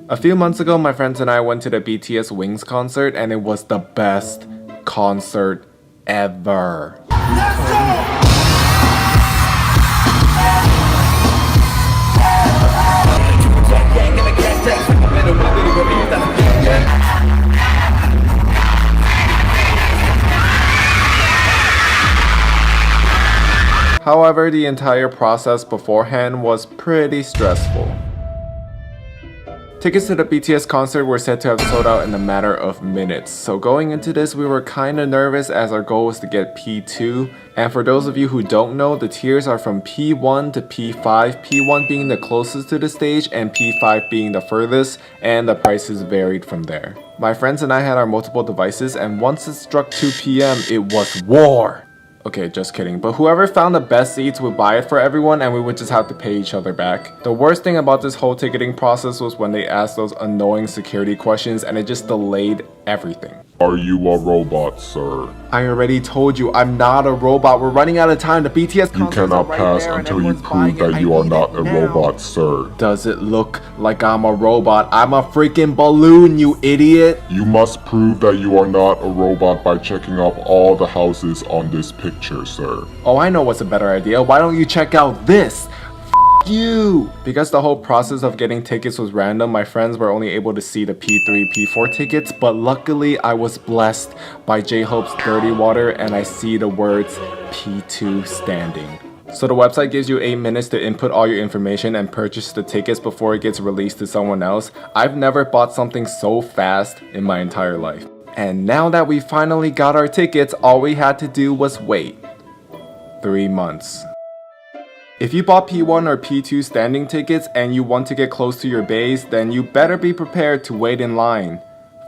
A few months ago, my friends and I went to the BTS Wings concert and it was the best concert ever. However, the entire process beforehand was pretty stressful. Tickets to the BTS concert were said to have sold out in a matter of minutes, so going into this we were kinda nervous as our goal was to get P2, and for those of you who don't know, the tiers are from P1 to P5, P1 being the closest to the stage and P5 being the furthest, and the prices varied from there. My friends and I had our multiple devices, and once it struck 2 PM, it was war! Okay, just kidding, but whoever found the best seats would buy it for everyone and we would just have to pay each other back. The worst thing about this whole ticketing process was when they asked those annoying security questions and it just delayed everything. Are you a robot, sir? I already told you, I'm not a robot. We're running out of time. The BTS You cannot pass until you prove that you are not a robot, sir. Does it look like I'm a robot? I'm a freaking balloon, you idiot. You must prove that you are not a robot by checking off all the houses on this picture, sir. Oh, I know what's a better idea. Why don't you check out this? You! Because the whole process of getting tickets was random, my friends were only able to see the P3, P4 tickets, but luckily I was blessed by J-Hope's Dirty Water and I see the words P2 standing. So the website gives you 8 minutes to input all your information and purchase the tickets before it gets released to someone else. I've never bought something so fast in my entire life. And now that we finally got our tickets, all we had to do was wait 3 months. If you bought P1 or P2 standing tickets and you want to get close to your base, then you better be prepared to wait in line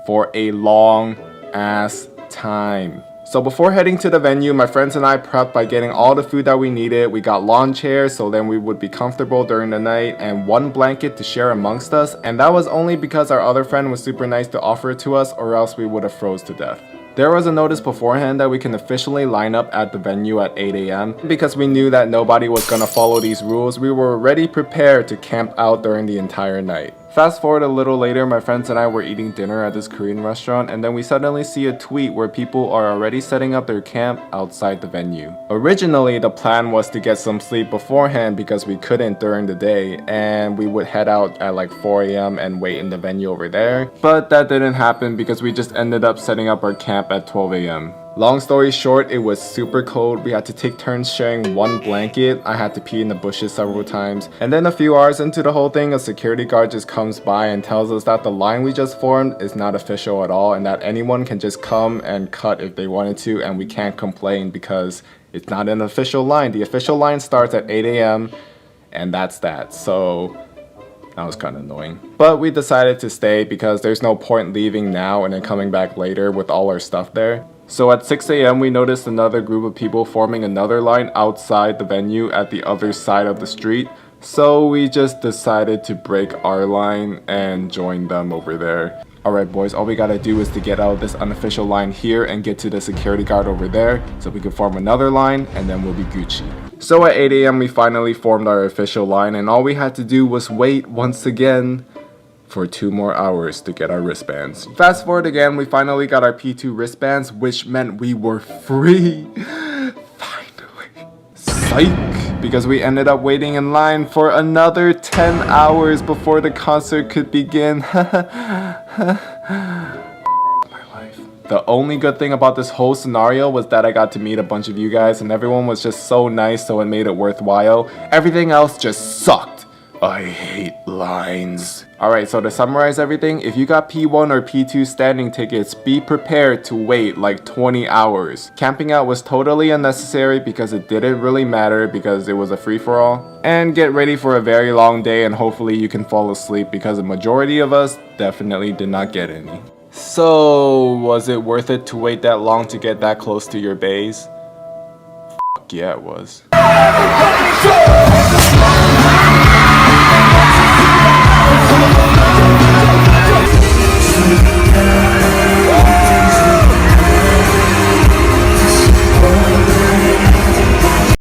for a long ass time. So before heading to the venue, my friends and I prepped by getting all the food that we needed. We got lawn chairs so then we would be comfortable during the night and one blanket to share amongst us, and that was only because our other friend was super nice to offer it to us or else we would have froze to death. There was a notice beforehand that we can officially line up at the venue at 8 AM. Because we knew that nobody was gonna follow these rules, we were already prepared to camp out during the entire night. Fast forward a little later, my friends and I were eating dinner at this Korean restaurant and then we suddenly see a tweet where people are already setting up their camp outside the venue. Originally, the plan was to get some sleep beforehand because we couldn't during the day and we would head out at like 4 AM and wait in the venue over there. But that didn't happen because we just ended up setting up our camp at 12 AM. Long story short, it was super cold. We had to take turns sharing one blanket. I had to pee in the bushes several times. And then a few hours into the whole thing, a security guard just comes by and tells us that the line we just formed is not official at all and that anyone can just come and cut if they wanted to and we can't complain because it's not an official line. The official line starts at 8 AM and that's that. So that was kind of annoying. But we decided to stay because there's no point leaving now and then coming back later with all our stuff there. So at 6 AM we noticed another group of people forming another line outside the venue at the other side of the street. So we just decided to break our line and join them over there. Alright boys, all we gotta do is to get out of this unofficial line here and get to the security guard over there so we can form another line and then we'll be Gucci. So at 8 AM we finally formed our official line and all we had to do was wait once again for 2 more hours to get our wristbands. Fast forward again, we finally got our P2 wristbands, which meant we were free. Finally. Psych! Because we ended up waiting in line for another 10 hours before the concert could begin. My life. The only good thing about this whole scenario was that I got to meet a bunch of you guys and everyone was just so nice, so it made it worthwhile. Everything else just sucked. I hate lines. Alright, so to summarize everything, if you got P1 or P2 standing tickets, be prepared to wait like 20 hours. Camping out was totally unnecessary because it didn't really matter because it was a free-for-all. And get ready for a very long day and hopefully you can fall asleep because the majority of us definitely did not get any. So, was it worth it to wait that long to get that close to your base? F yeah, it was.